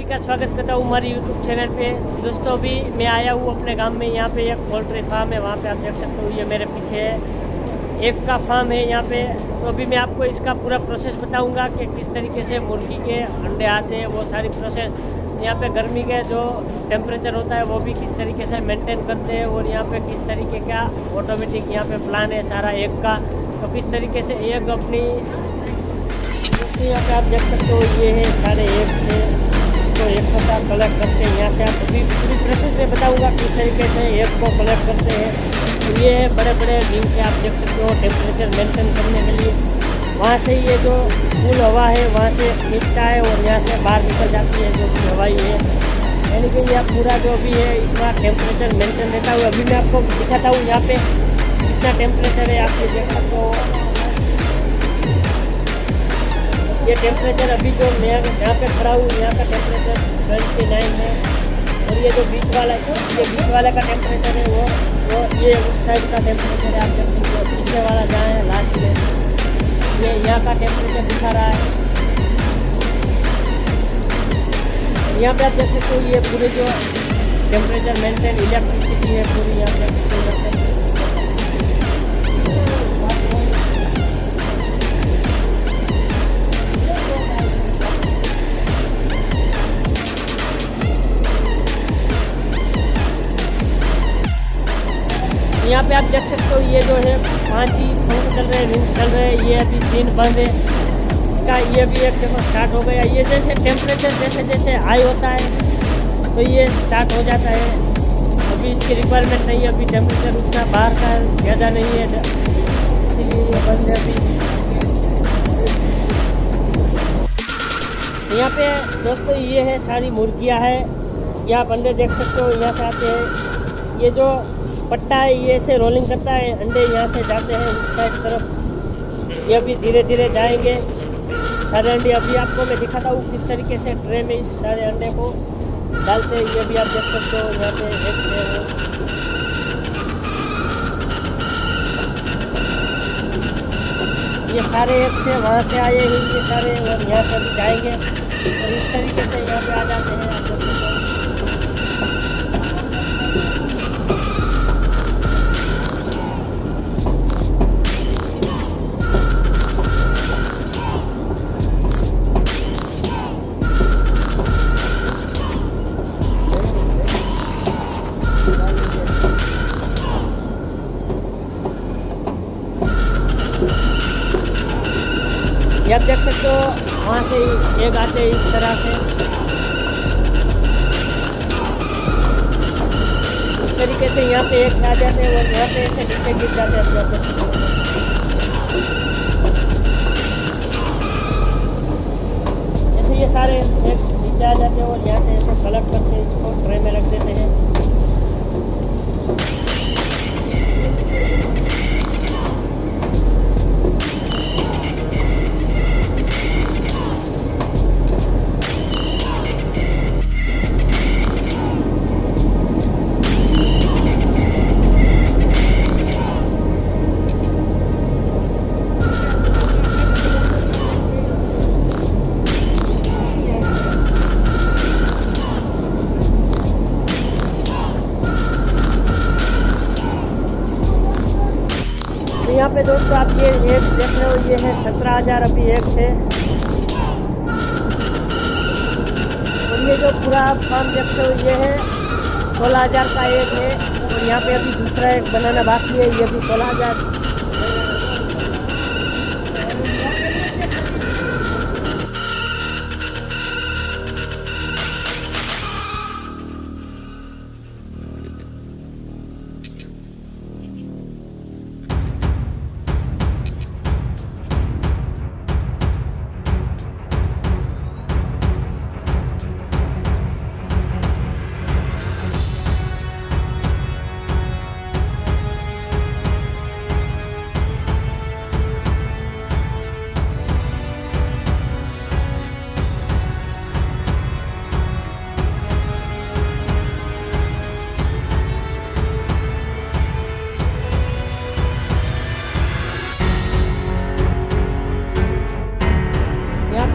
का स्वागत करता हूँ हमारी यूट्यूब चैनल पे। दोस्तों अभी मैं आया हूँ अपने गांव में। यहाँ पे एक पोल्ट्री फार्म है, वहाँ पे आप देख सकते हो। ये मेरे पीछे है, एक का फार्म है यहाँ पे। तो अभी मैं आपको इसका पूरा प्रोसेस बताऊँगा कि किस तरीके से मुर्गी के अंडे आते हैं, वो सारी प्रोसेस। यहाँ पे गर्मी के जो टेम्परेचर होता है वो भी किस तरीके से मेंटेन करते हैं, और यहाँ पे किस तरीके का ऑटोमेटिक यहाँ पे प्लान है सारा एग का। तो किस तरीके से एग अपनी यहाँ पे आप देख सकते हो, ये है सारे एग से इसको एक पता कलेक्ट करते हैं। यहाँ से आप अभी पूरी प्रोसेस में बताऊंगा किस तरीके से एग को कलेक्ट करते हैं। तो ये है बड़े बड़े रिंग से आप देख सकते हो टेम्परेचर मेंटेन करने के लिए। वहाँ से ये जो कूल हवा है वहाँ से निकलता है और यहाँ से बाहर निकल जाती है जो कि हवाई है। यानी कि यह पूरा जो भी है इसमें टेम्परेचर मेंटेन रहता है। अभी मैं आपको दिखाता हूँ यहाँ पे कितना टेम्परेचर है, आप ये देख सकते हो। ये टेम्परेचर अभी जो मैं यहाँ पे खड़ा हूँ यहाँ का टेम्परेचर 29 है, और ये जो बीच वाला ये बीच वाले का टेम्परेचर है वो ये उस साइड का टेम्परेचर है। आप देख सकते हो पीछे वाला जहाँ है लास्ट में ये यहाँ का टेम्परेचर दिखा रहा है। यहाँ पे आप देख सकते हो ये पूरी जो टेम्परेचर मेंटेन इलेक्ट्रिसिटी है पूरी यहाँ पे देख सकते हो। यहाँ पे आप देख सकते हो ये जो है 5 ही पंख चल रहे हैं, रिंग्स चल रहे हैं। ये अभी 3 बंद है, इसका ये भी एक देखो स्टार्ट हो गया। ये जैसे टेम्परेचर जैसे जैसे हाई होता है तो ये स्टार्ट हो जाता है। अभी इसकी रिक्वायरमेंट नहीं है, अभी टेम्परेचर उतना बाहर का ज़्यादा नहीं है, इसीलिए ये बंद है अभी। यहाँ पे दोस्तों ये है सारी मुर्गियाँ है, यहाँ आप अंडे देख सकते हो। यहाँ से आते हैं, ये जो पट्टा है ये से रोलिंग करता है, अंडे यहाँ से जाते हैं उस साइड तरफ। ये भी धीरे धीरे जाएंगे सारे अंडे। अभी आपको मैं दिखाता हूँ किस तरीके से ट्रे में इस सारे अंडे को डालते हैं। ये भी आप देख सकते हो यहाँ पे एक ट्रे है। ये सारे एक से वहाँ से आए हैं ये सारे, और यहाँ से अभी जाएंगे और इस तरीके से यहाँ पे आ जाते हैं। आप देख सकते हो ये आप देख सकते हो वहाँ से एग आते हैं इस तरह से। इस तरीके से यहाँ पे एग्स आ जाते हैं और यहाँ पे ऐसे नीचे गिर जाते हैं। जैसे ये सारे एग्स नीचे आ जाते हैं और यहाँ से ऐसे कलेक्ट करते हैं, इसको ट्रे में रख देते हैं। यहाँ पे दोस्तों आप ये एक देख रहे हो, ये है 17,000 अभी एक से। और ये जो पूरा फार्म देख रहे हो ये है 16,000 का एक है, और यहाँ पे अभी दूसरा एक बनाना बाकी है, ये भी 16,000।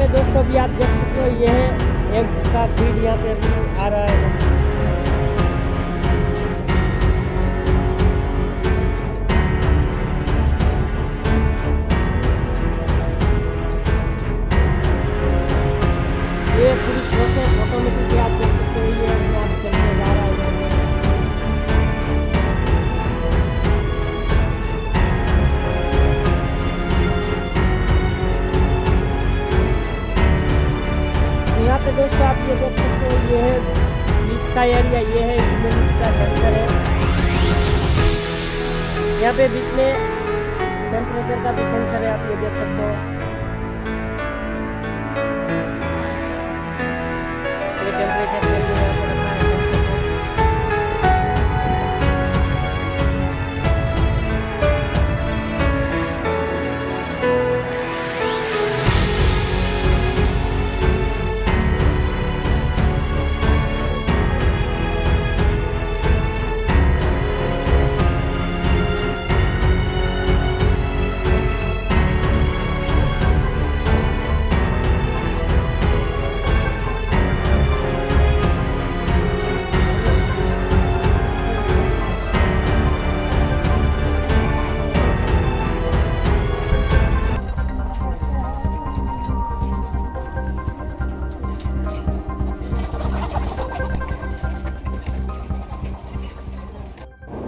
दोस्तों अभी आप देख सकते हो ये है एग्स का फीड यहाँ पे अभी आ रहा है। ये पूरी प्रोसेस ऑटोमेटिकली आप देख सकते हो, ये अपने आप चलने जा रहा है। यहाँ पे दोस्तों आप ये देख सकते हो, ये है बीच का एरिया, ये है ह्यूमिडिटी का सेंसर है। यहाँ पे बीच में टेम्परेचर का भी सेंसर है, आप ये देख सकते हो। ये टेम्परेचर के लिए यहाँ पे रखा है सेंसर को।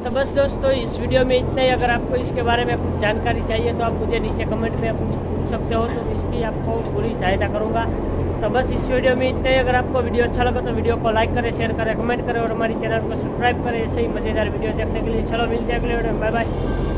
तो बस दोस्तों इस वीडियो में इतना ही। अगर आपको इसके बारे में कुछ जानकारी चाहिए तो आप मुझे नीचे कमेंट में पूछ सकते हो, तो इसकी आपको पूरी सहायता करूंगा। तो बस इस वीडियो में इतना ही। अगर आपको वीडियो अच्छा लगा तो वीडियो को लाइक करें, शेयर करें, कमेंट करें और हमारी चैनल को सब्सक्राइब करें ऐसे ही मज़ेदार वीडियो देखने के लिए। चलो मिलते हैं अगले वीडियो में, बाय बाय।